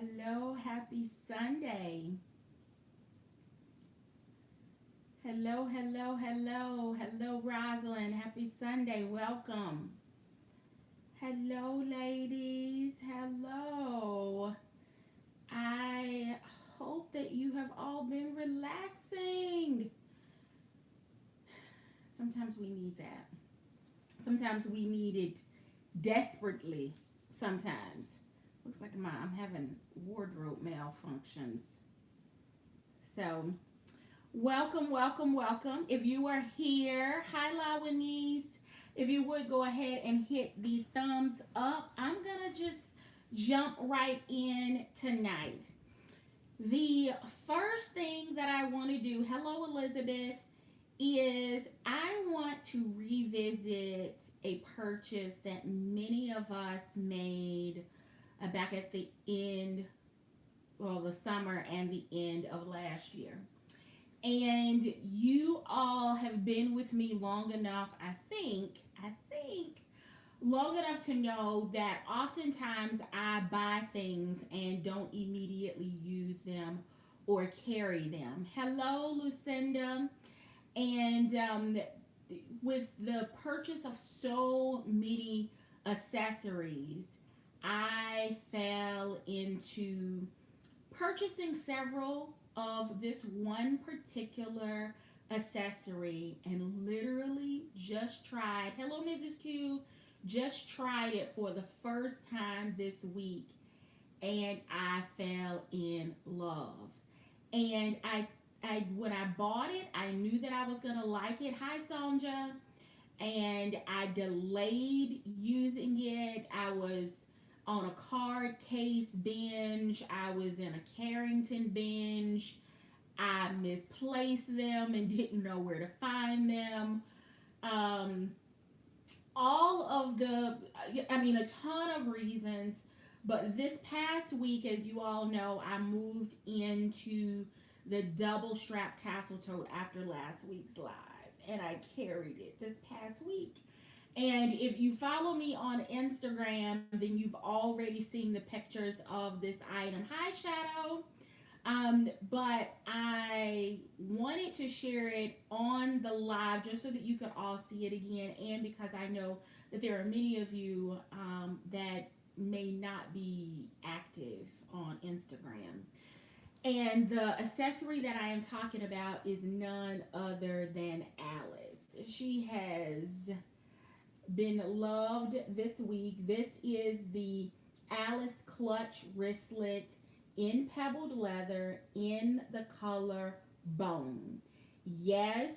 Hello, happy Sunday. Hello, Rosalind. Happy Sunday. Welcome. Hello, ladies. Hello. I hope that you have all been relaxing. Sometimes we need that. Sometimes we need it desperately. Sometimes. Looks like I'm having wardrobe malfunctions. So, welcome. If you are here, hi Lawanese. If you would go ahead and hit the thumbs up, I'm gonna just jump right in tonight. The first thing that I want to do, hello Elizabeth, is I want to revisit a purchase that many of us made back at the end, well, the summer and the end of last year. And you all have been with me long enough, I think, long enough to know that oftentimes I buy things and don't immediately use them or carry them. Hello, Lucinda. And with the purchase of so many accessories, I fell into purchasing several of this one particular accessory and literally just tried. Hello, Mrs. Q. Just tried it for the first time this week and I fell in love. And I when I bought it, I knew that I was gonna like it. Hi, Sonja. And I delayed using it. I was on a card case binge. I was in a Carrington binge. I misplaced them and didn't know where to find them. Um, all of a ton of reasons. But this past week, as you all know, I moved into the double strap tassel tote after last week's live. And I carried it this past week. And if you follow me on Instagram, then you've already seen the pictures of this item. Hi, Shadow. But I wanted to share it on the live just so that you could all see it again, and because I know that there are many of you that may not be active on Instagram. And the accessory that I am talking about is none other than Alice. She has been loved this week. This is the Alice Clutch Wristlet in pebbled leather in the color bone. Yes,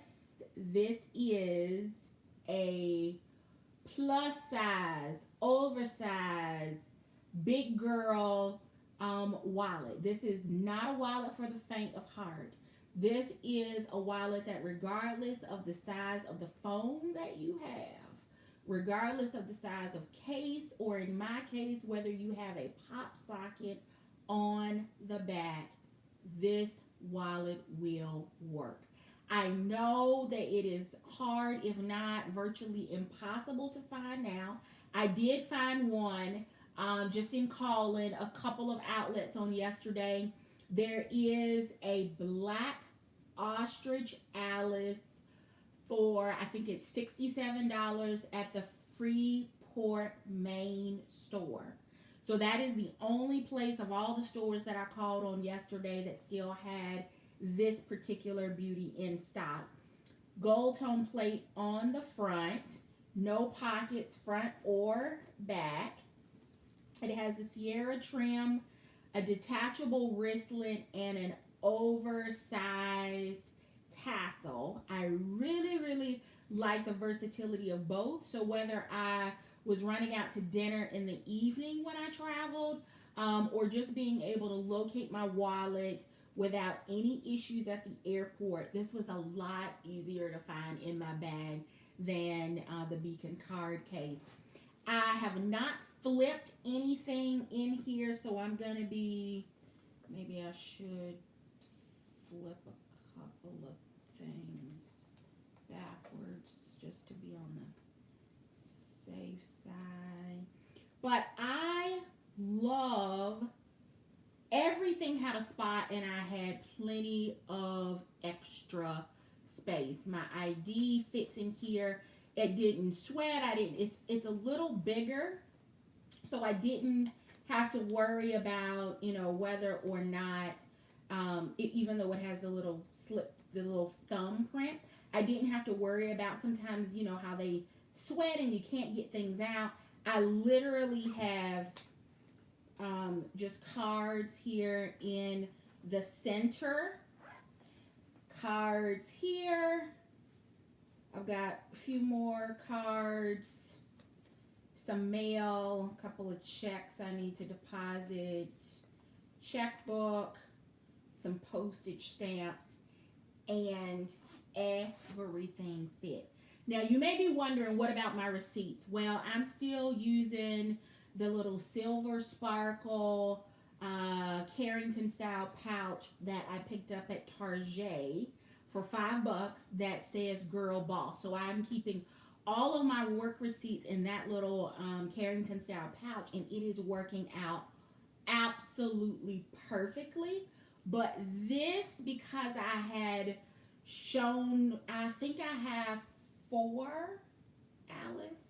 this is a plus size, oversized, big girl wallet. This is not a wallet for the faint of heart. This is a wallet that, regardless of the size of the phone that you have, regardless of the size of case, or in my case, whether you have a pop socket on the back, this wallet will work. I know that it is hard, if not virtually impossible, to find now. I did find one just in calling a couple of outlets on yesterday. There is a black ostrich Alice for, I think it's $67 at the Freeport Main store. So that is the only place of all the stores that I called on yesterday that still had this particular beauty in stock. Gold tone plate on the front, no pockets front or back. It has the Sierra trim, a detachable wristlet, and an oversized tassel. I really like the versatility of both. So whether I was running out to dinner in the evening when I traveled, or just being able to locate my wallet without any issues at the airport, this was a lot easier to find in my bag than the Beacon card case. I have not flipped anything in here, so I'm going to be, maybe I should flip a couple of things backwards just to be on the safe side. But I love everything had a spot and I had plenty of extra space. My ID fits in here. It didn't sweat. It's a little bigger, so I didn't have to worry about, whether or not, even though it has the little slip, the little thumb print, I didn't have to worry about sometimes, how they sweat and you can't get things out. I literally have just cards here in the center, cards here. I've got a few more cards, some mail, a couple of checks I need to deposit, checkbook, some postage stamps, and everything fit. Now, you may be wondering, what about my receipts? Well, I'm still using the little silver sparkle Carrington style pouch that I picked up at Target for $5 that says Girl Boss. So I'm keeping all of my work receipts in that little Carrington style pouch, and it is working out absolutely perfectly. But this, because I had shown, I think I have 4 Alice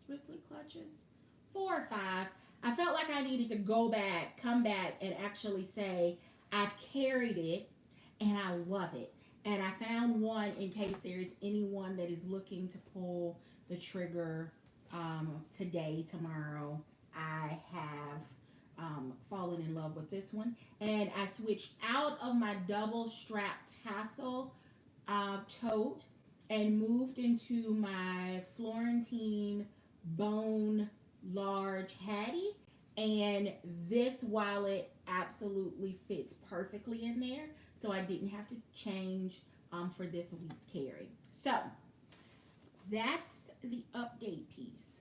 wristlet clutches, 4 or 5. I felt like I needed to come back and actually say I've carried it and I love it. And I found one in case there's anyone that is looking to pull the trigger today, tomorrow. I have fallen in love with this one. And I switched out of my double strap tassel tote and moved into my Florentine bone large Hattie. And this wallet absolutely fits perfectly in there. So I didn't have to change for this week's carry. So that's the update piece.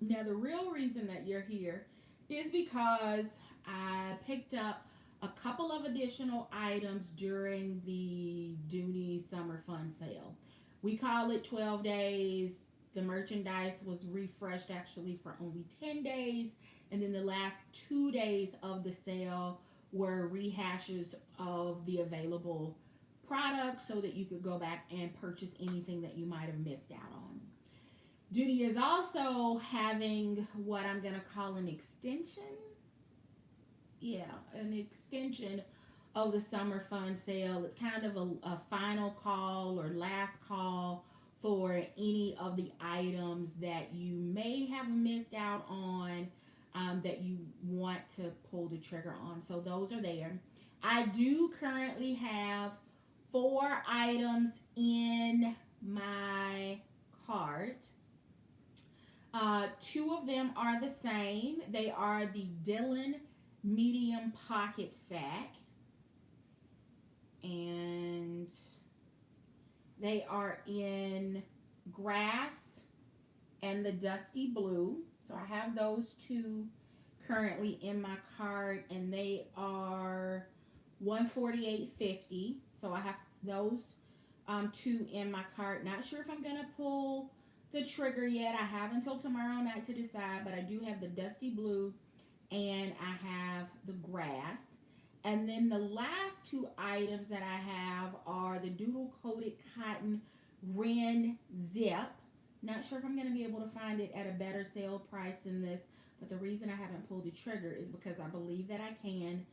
Now, the real reason that you're here is because I picked up a couple of additional items during the Dooney Summer Fun Sale. We call it 12 days. The merchandise was refreshed actually for only 10 days. And then the last 2 days of the sale were rehashes of the available products so that you could go back and purchase anything that you might have missed out on. Dooney is also having what I'm going to call an extension. Yeah, an extension of the Summer Fun Sale. It's kind of a final call or last call for any of the items that you may have missed out on that you want to pull the trigger on. So those are there. I do currently have 4 items in my cart. 2 of them are the same. They are the Dylan medium pocket sack, and they are in grass and the dusty blue. So I have those 2 currently in my cart, and they are $148.50. So I have those 2 in my cart. Not sure if I'm gonna pull the trigger yet. I have until tomorrow night to decide, but I do have the dusty blue and I have the grass. And then the last 2 items that I have are the doodle coated cotton Wren zip. Not sure if I'm going to be able to find it at a better sale price than this, but the reason I haven't pulled the trigger is because I believe that I can.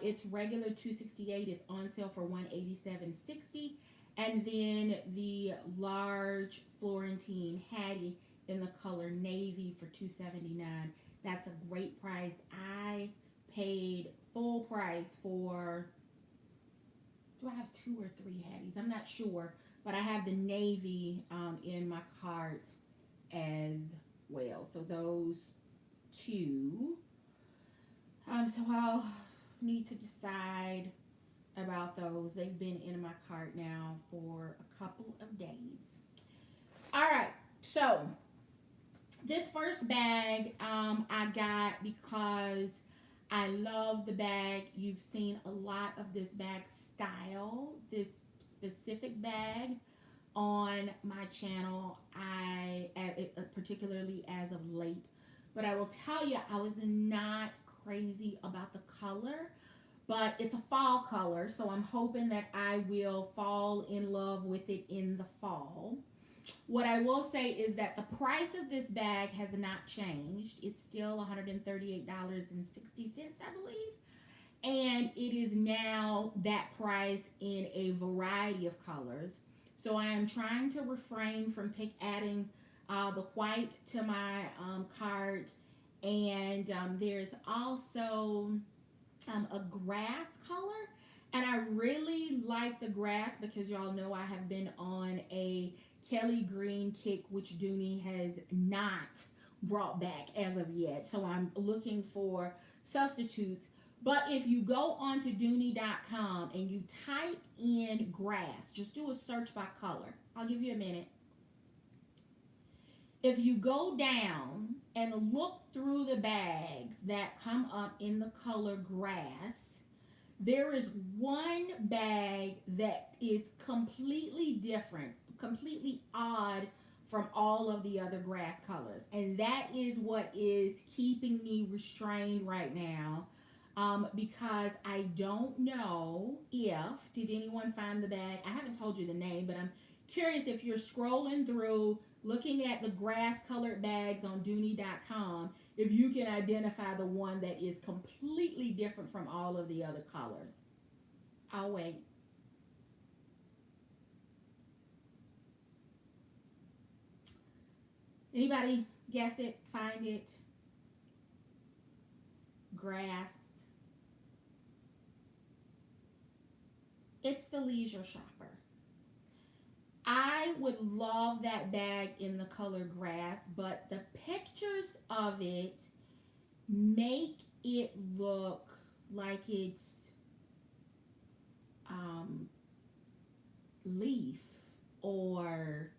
It's regular $268. It's on sale for $187.60. And then the large Florentine Hattie in the color navy for $279. That's a great price. I paid full price for, do I have 2 or 3 Hatties? I'm not sure, but I have the navy in my cart as well. So those 2. So I'll need to decide about those. They've been in my cart now for a couple of days. All right, so this first bag I got because I love the bag. You've seen a lot of this bag style, this specific bag on my channel. Particularly as of late, But I will tell you, I was not crazy about the color, but it's a fall color, so I'm hoping that I will fall in love with it in the fall. What I will say is that the price of this bag has not changed. It's still $138.60, I believe. And it is now that price in a variety of colors. So I am trying to refrain from adding the white to my cart. And there's also a grass color. And I really like the grass because y'all know I have been on a Kelly Green kick, which Dooney has not brought back as of yet. So I'm looking for substitutes. But if you go onto Dooney.com and you type in grass, just do a search by color. I'll give you a minute. If you go down and look through the bags that come up in the color grass, there is one bag that is completely different, completely odd from all of the other grass colors. And that is what is keeping me restrained right now, because I don't know if, did anyone find the bag? I haven't told you the name, but I'm curious if you're scrolling through looking at the grass colored bags on Dooney.com, if you can identify the one that is completely different from all of the other colors. I'll wait. Anybody guess it? Find it? Grass. It's the leisure shopper. I would love that bag in the color grass, but the pictures of it make it look like it's um, leaf or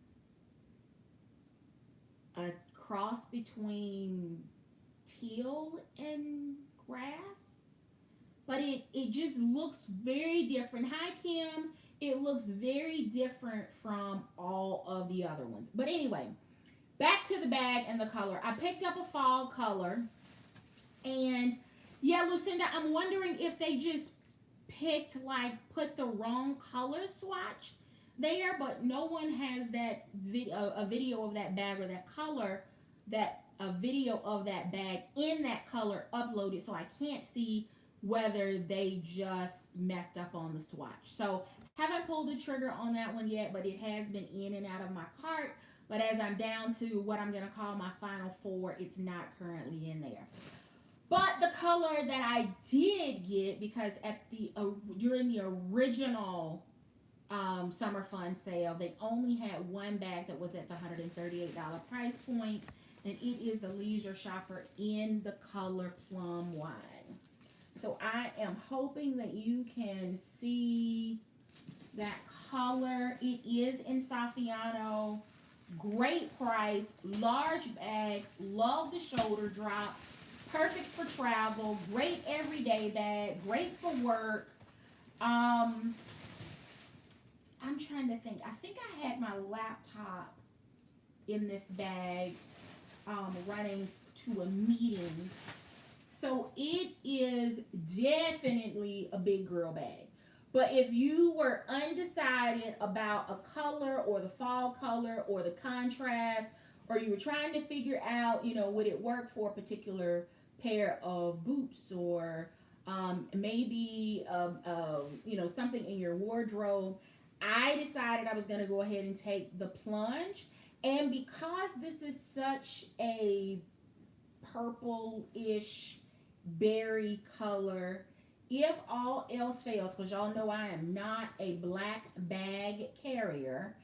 a cross between teal and grass. But it just looks very different. Hi, Kim. It looks very different from all of the other ones. But anyway, back to the bag and the color. I picked up a fall color. And yeah, Lucinda, I'm wondering if they just put the wrong color swatch there, but no one has a video of that bag or that color, that a video of that bag in that color uploaded, so I can't see whether they just messed up on the swatch. So haven't pulled the trigger on that one yet, but it has been in and out of my cart. But as I'm down to what I'm going to call my final four, it's not currently in there. But the color that I did get, because at the during the original summer fun sale, they only had one bag that was at the $138 price point, and it is the Leisure Shopper in the color plum wine. So I am hoping that you can see that color. It is in Saffiano. Great price, large bag, love the shoulder drop, perfect for travel, great everyday bag, great for work. I'm trying to think. I think I had my laptop in this bag running to a meeting. So it is definitely a big girl bag. But if you were undecided about a color or the fall color or the contrast, or you were trying to figure out, would it work for a particular pair of boots, or maybe, something in your wardrobe, I decided I was going to go ahead and take the plunge. And because this is such a purple-ish berry color, if all else fails, because y'all know I am not a black bag carrier,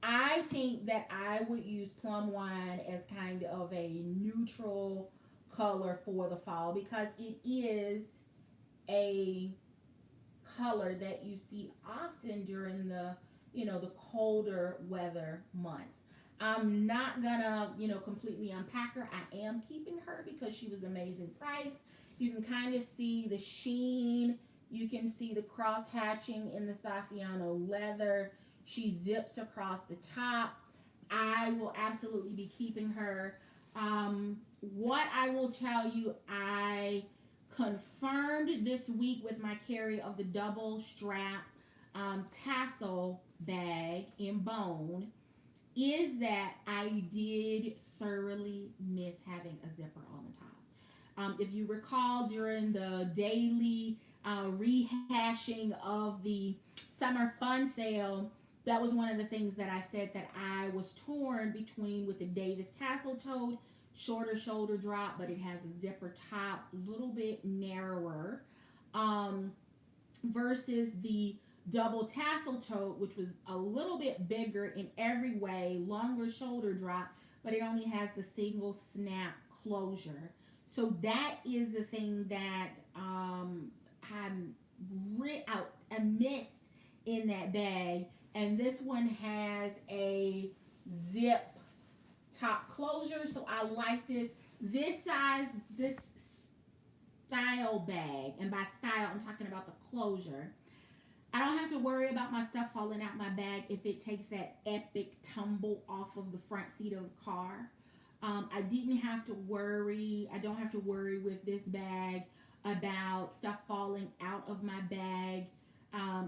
I think that I would use plum wine as kind of a neutral color for the fall, because it is a color that you see often during the colder weather months. I'm not gonna completely unpack her. I am keeping her because she was amazing price. You can kind of see the sheen. You can see the cross hatching in the Saffiano leather. She zips across the top. I will absolutely be keeping her. What I will tell you, I confirmed this week with my carry of the double strap tassel bag in bone is that I did thoroughly miss having a zipper on the top. If you recall, during the daily rehashing of the summer fun sale, that was one of the things that I said that I was torn between with the Davis tassel tote, shorter shoulder drop, but it has a zipper top, a little bit narrower, um, versus the double tassel tote, which was a little bit bigger in every way, longer shoulder drop, but it only has the single snap closure. So that is the thing that I'm out I missed in that bag. And this one has a zip top closure, so I like this size, this style bag. And by style, I'm talking about the closure. I don't have to worry about my stuff falling out my bag if it takes that epic tumble off of the front seat of the car. I didn't have to worry. I don't have to worry with this bag about stuff falling out of my bag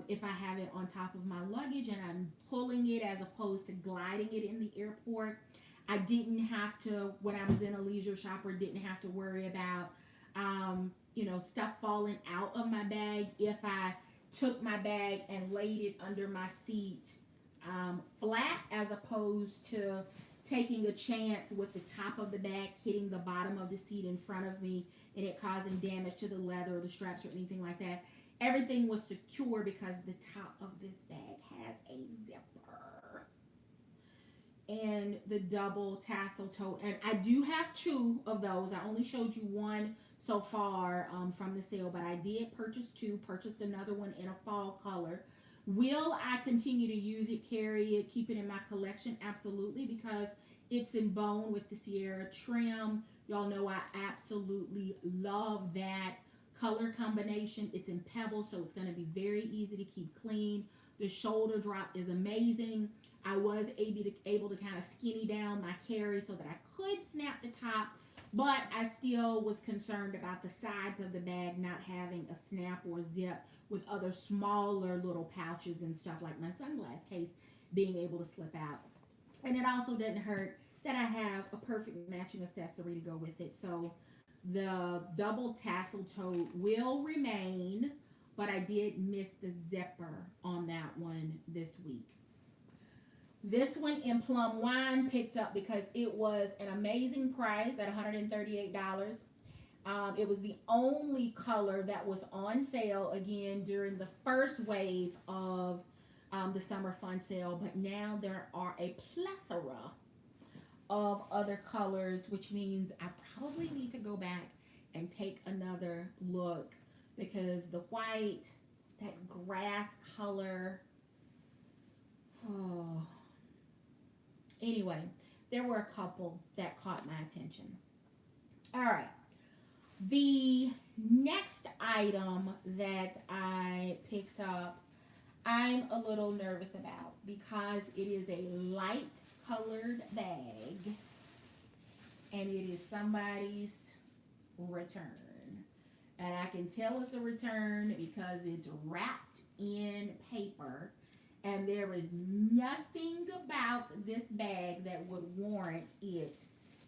if I have it on top of my luggage and I'm pulling it as opposed to gliding it in the airport. I didn't have to, when I was in a leisure shopper, didn't have to worry about, stuff falling out of my bag if I took my bag and laid it under my seat flat as opposed to taking a chance with the top of the bag hitting the bottom of the seat in front of me and it causing damage to the leather or the straps or anything like that. Everything was secure because the top of this bag has a zipper and the double tassel tote. And I do have two of those. I only showed you one so far from the sale, but I did purchase two, purchased another one in a fall color. Will I continue to use it, carry it, keep it in my collection? Absolutely, because it's in bone with the Sierra trim. Y'all know I absolutely love that color combination. It's in pebble, so it's going to be very easy to keep clean. The shoulder drop is amazing. I was able to kind of skinny down my carry so that I could snap the top, but I still was concerned about the sides of the bag not having a snap or zip with other smaller little pouches and stuff like my sunglass case being able to slip out. And it also doesn't hurt that I have a perfect matching accessory to go with it. So the double tassel tote will remain, but I did miss the zipper on that one this week. This one in plum wine picked up because it was an amazing price at $138. It was the only color that was on sale again during the first wave of the summer fun sale, but now there are a plethora of other colors, which means I probably need to go back and take another look because the white, that grass color, oh. Anyway, there were a couple that caught my attention. All right. The next item that I picked up, I'm a little nervous about because it is a light colored bag and it is somebody's return. And I can tell it's a return because it's wrapped in paper. And there is nothing about this bag that would warrant it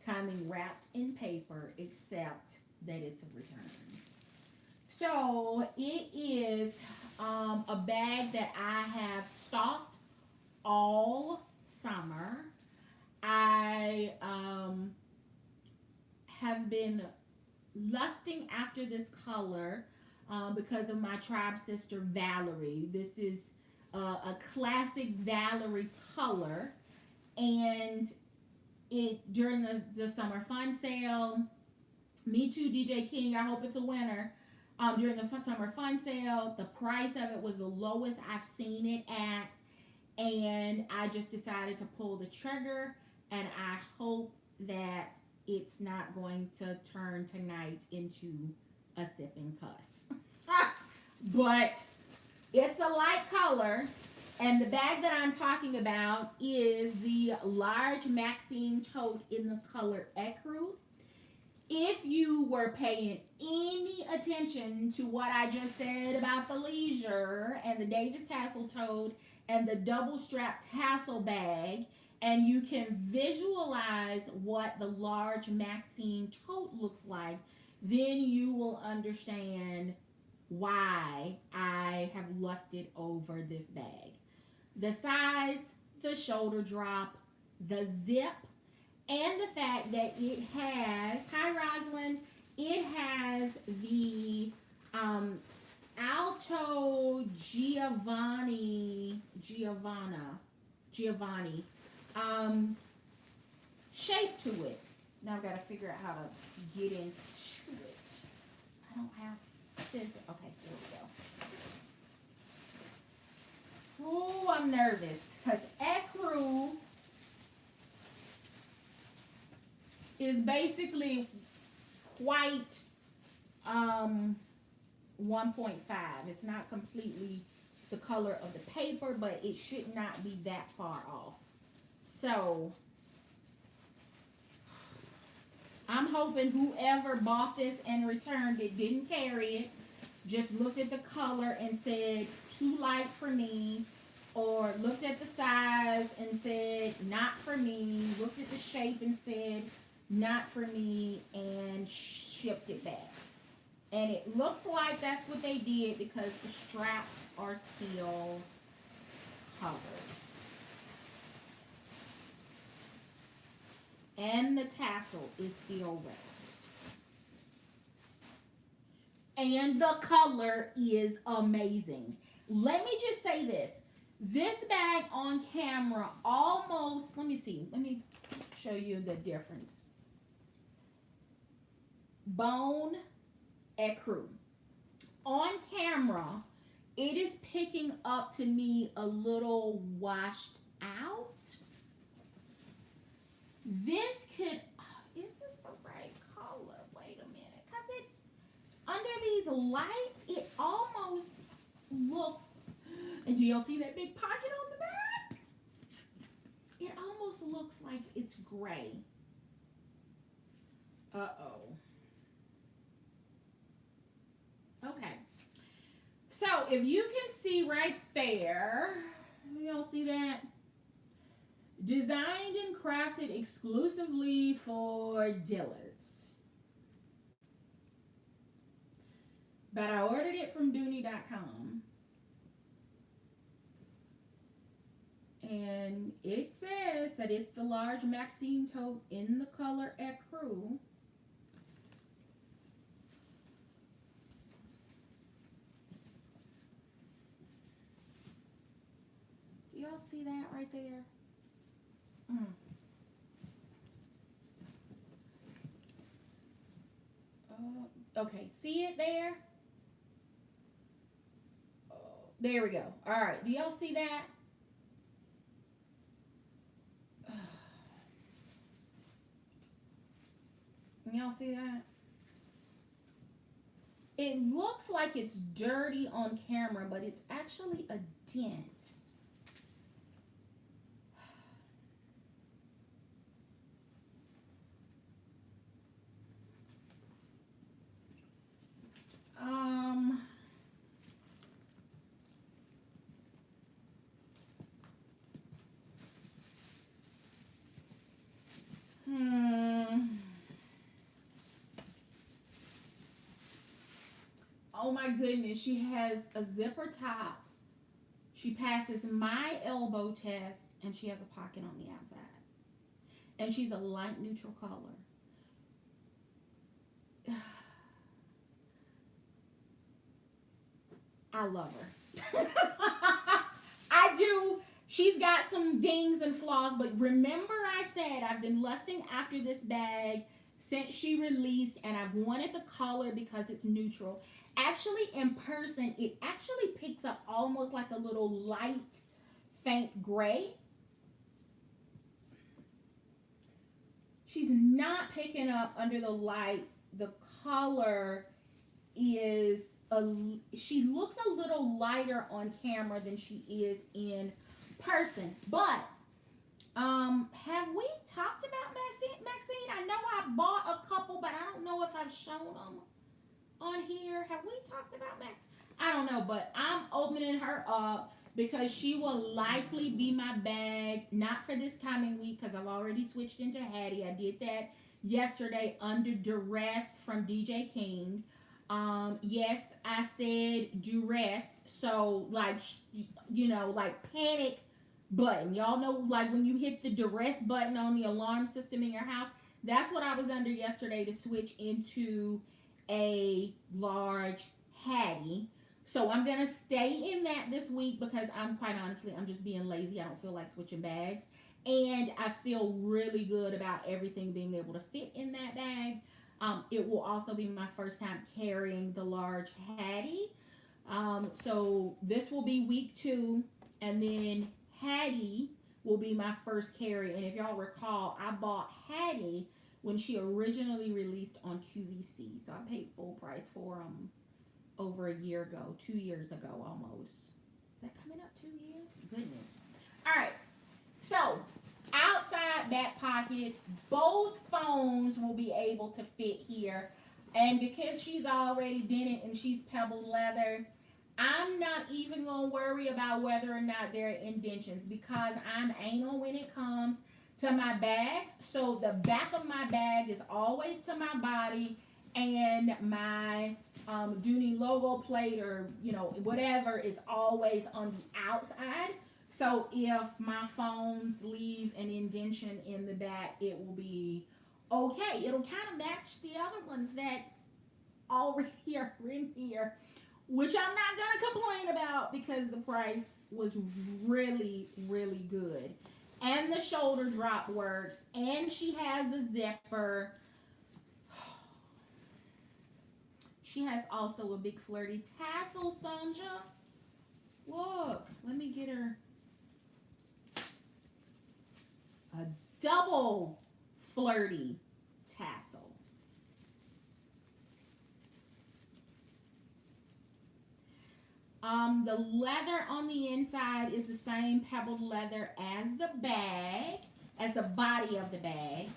coming wrapped in paper except that it's a return. So it is a bag that I have stocked all summer. I have been lusting after this color because of my tribe sister Valerie. This is a classic Valerie color, and it during the summer fun sale. Me too, DJ King. I hope it's a winner. During the summer fun sale, the price of it was the lowest I've seen it at, and I just decided to pull the trigger. And I hope that it's not going to turn tonight into a sip and cuss. But it's a light color, And the bag that I'm talking about is the large Maxine tote in the color ecru. If you were paying any attention to what I just said about the leisure and the Davis tassel tote and the double strap tassel bag, and you can visualize what the large Maxine tote looks like, then you will understand why I have lusted over this bag. The size, the shoulder drop, the zip, and the fact that it has, hi Rosalind, it has the Alto Giovanni shape to it. Now I've got to figure out how to get into it. I don't have scissors. Okay, there we go. Oh, I'm nervous because ecru is basically white 1.5. It's not completely the color of the paper, but it should not be that far off. So I'm hoping whoever bought this and returned it didn't carry it, just looked at the color and said too light for me, or looked at the size and said not for me, looked at the shape and said not for me, and shipped it back. And it looks like that's what they did because the straps are still covered. And the tassel is still wrapped. And the color is amazing. Let me just say this. This bag on camera almost, let me see. Let me show you the difference. Bone ecru. On camera, it is picking up to me a little washed out. This could, is this the right color? Wait a minute, because it's under these lights, it almost looks, and do y'all see that big pocket on the back? It almost looks like it's gray. Uh-oh. Okay. So if you can see right there, y'all see that? Designed and crafted exclusively for Dillard's. But I ordered it from Dooney.com. And it says that it's the large Maxine tote in the color ecru. Do y'all see that right there? Okay, see it there? There we go. All right, do y'all see that? Y'all see that? It looks like it's dirty on camera, but it's actually a dent. Oh my goodness, she has a zipper top. She passes my elbow test, and she has a pocket on the outside. And she's a light neutral color. I love her. I do. She's got some dings and flaws, but remember I said I've been lusting after this bag since she released, and I've wanted the color because it's neutral. Actually, in person, it actually picks up almost like a little light, faint gray. She's not picking up under the lights. The color is she looks a little lighter on camera than she is in person. But have we talked about Maxine? I know I bought a couple, but I don't know if I've shown them on here. Have we talked about Max? I don't know, but I'm opening her up because she will likely be my bag, not for this coming week because I've already switched into Hattie. I did that yesterday under duress from DJ King. Yes, I said duress. So, like, like panic button. Y'all know, like, when you hit the duress button on the alarm system in your house, that's what I was under yesterday to switch into a large Hattie. So I'm going to stay in that this week because I'm quite honestly, I'm just being lazy. I don't feel like switching bags. And I feel really good about everything being able to fit in that bag. It will also be my first time carrying the large Hattie. So this will be week 2. And then Hattie will be my first carry. And if y'all recall, I bought Hattie when she originally released on QVC. So I paid full price for them over a year ago, 2 years ago almost. Is that coming up 2 years? Goodness. All right. So outside back pocket, both phones will be able to fit here. And because she's already done it and she's pebbled leather, I'm not even going to worry about whether or not there are indentions because I'm anal when it comes to my bags. So the back of my bag is always to my body, and my Dooney logo plate or, whatever is always on the outside. So if my phones leave an indentation in the back, it will be okay. It'll kind of match the other ones that already are in here, which I'm not going to complain about because the price was really, really good. And the shoulder drop works. And she has a zipper. She has also a big flirty tassel, Sonja. Look, let me get her a double flirty tassel. The leather on the inside is the same pebbled leather as the bag, as the body of the bag.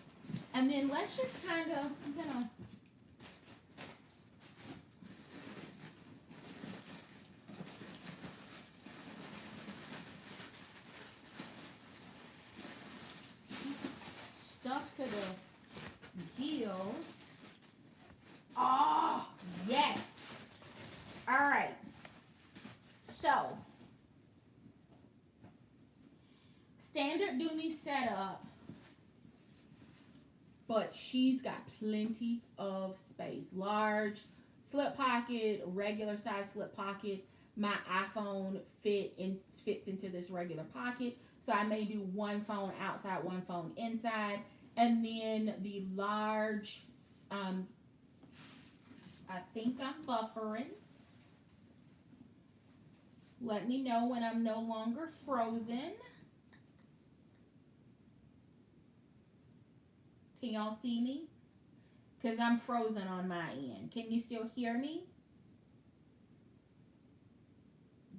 And then let's just kind of, I'm gonna stuff to the heels. Oh, yes. All right. So, standard Dooney setup, but she's got plenty of space. Large slip pocket, regular size slip pocket. My iPhone fits into this regular pocket. So I may do one phone outside, one phone inside. And then the large, I think I'm buffering. Let me know when I'm no longer frozen. Can y'all see me? Because I'm frozen on my end. Can you still hear me?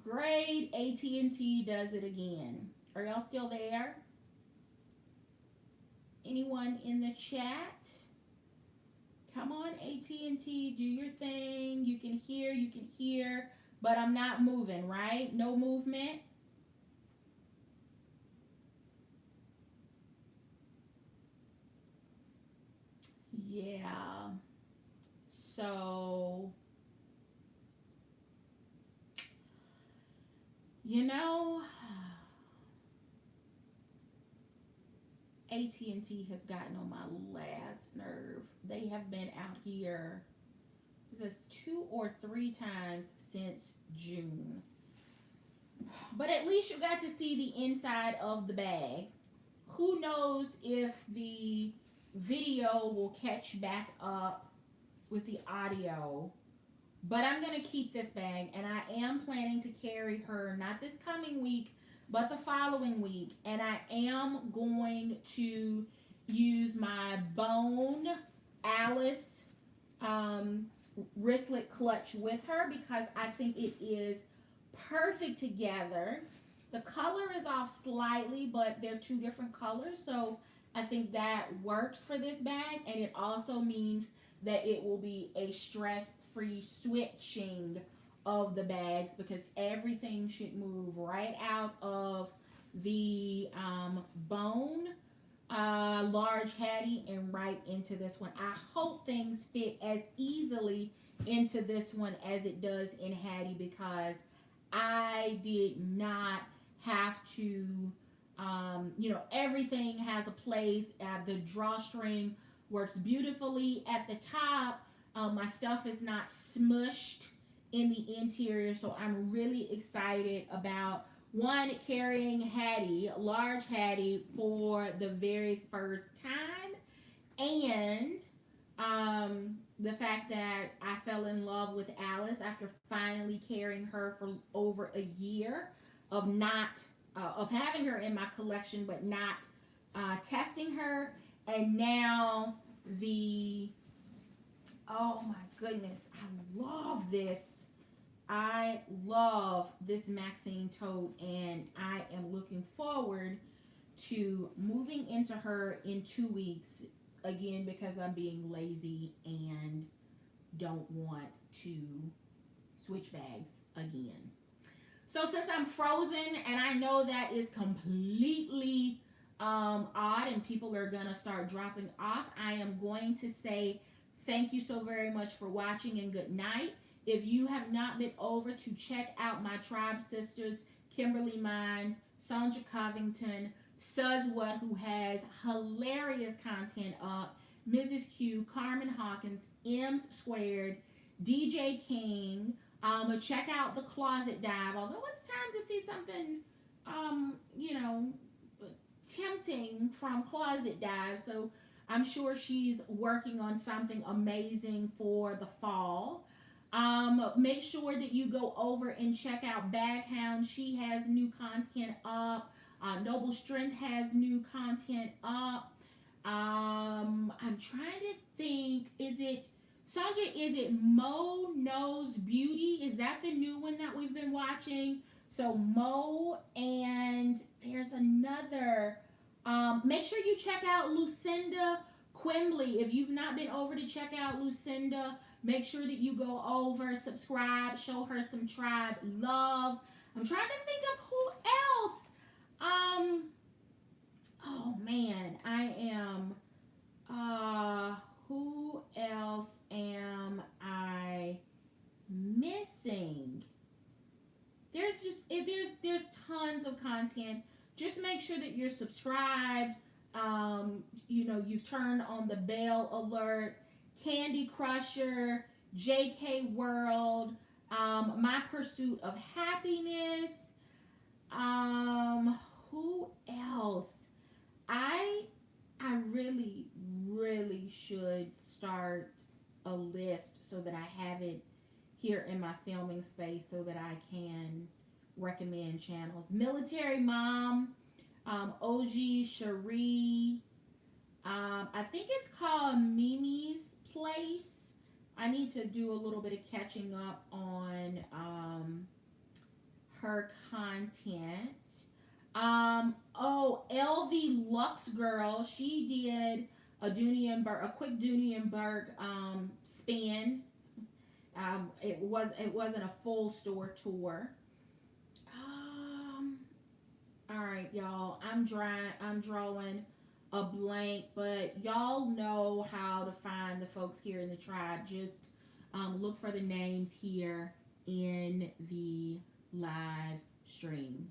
Great. AT&T does it again. Are y'all still there? Anyone in the chat? Come on, AT&T, do your thing. You can hear, but I'm not moving, right? No movement. Yeah. So, AT&T has gotten on my last nerve. They have been out here, this is 2 or 3 times since June. But at least you got to see the inside of the bag. Who knows if the video will catch back up with the audio. But I'm going to keep this bag, and I am planning to carry her not this coming week, but the following week. And I am going to use my Bone Alice wristlet clutch with her because I think it is perfect together. The color is off slightly, but they're two different colors, so I think that works for this bag, and it also means that it will be a stress-free switching of the bags because everything should move right out of the bone large Hattie and right into this one. I hope things fit as easily into this one as it does in Hattie because I did not have to, everything has a place. The drawstring works beautifully at the top. My stuff is not smushed in the interior, so I'm really excited about one carrying Hattie, large Hattie, for the very first time, and the fact that I fell in love with Alice after finally carrying her for over a year of not of having her in my collection but not testing her, and now the oh my goodness, I love this Maxine tote, and I am looking forward to moving into her in 2 weeks again because I'm being lazy and don't want to switch bags again. So since I'm frozen and I know that is completely odd and people are gonna start dropping off, I am going to say thank you so very much for watching and good night. If you have not been over to check out my tribe sisters, Kimberly Mines, Sonja Covington, Suzwa, who has hilarious content up, Mrs. Q, Carmen Hawkins, M's Squared, DJ King. Check out the Closet Dive. Although it's time to see something, tempting from Closet Dive. So I'm sure she's working on something amazing for the fall. Make sure that you go over and check out Baghound. She has new content up. Noble Strength has new content up. I'm trying to think. Sonja, is it Mo Knows Beauty? Is that the new one that we've been watching? So Mo, and there's another. Make sure you check out Lucinda Quimbley. If you've not been over to check out Lucinda, make sure that you go over, subscribe, show her some tribe love. I'm trying to think of who else. Oh man, I am. Who else am I missing? There's tons of content. Just make sure that you're subscribed. You've turned on the bell alert. Candy Crusher, JK World, My Pursuit of Happiness. Who else? I really, really should start a list so that I have it here in my filming space so that I can recommend channels. Military Mom, OG Cherie. I think it's called Mimi's Place. I need to do a little bit of catching up on her content. LV Lux Girl, she did a quick Dooney and Burke spin. It wasn't a full store tour. All right, y'all. I'm drawing a blank, but y'all know how to find the folks here in the tribe. Just look for the names here in the live stream.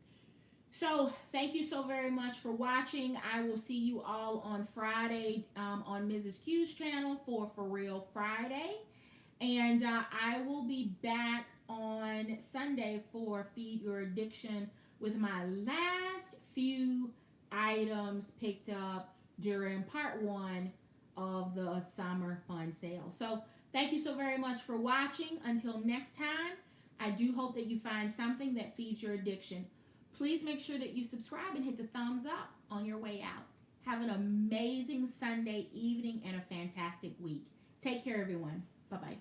So thank you so very much for watching. I will see you all on Friday on Mrs. Q's channel for Real Friday. And I will be back on Sunday for Feed Your Addiction with my last few items picked up during part 1 of the summer fun sale. So thank you so very much for watching. Until next time, I do hope that you find something that feeds your addiction. Please make sure that you subscribe and hit the thumbs up on your way out. Have an amazing Sunday evening and a fantastic week. Take care, everyone. Bye-bye.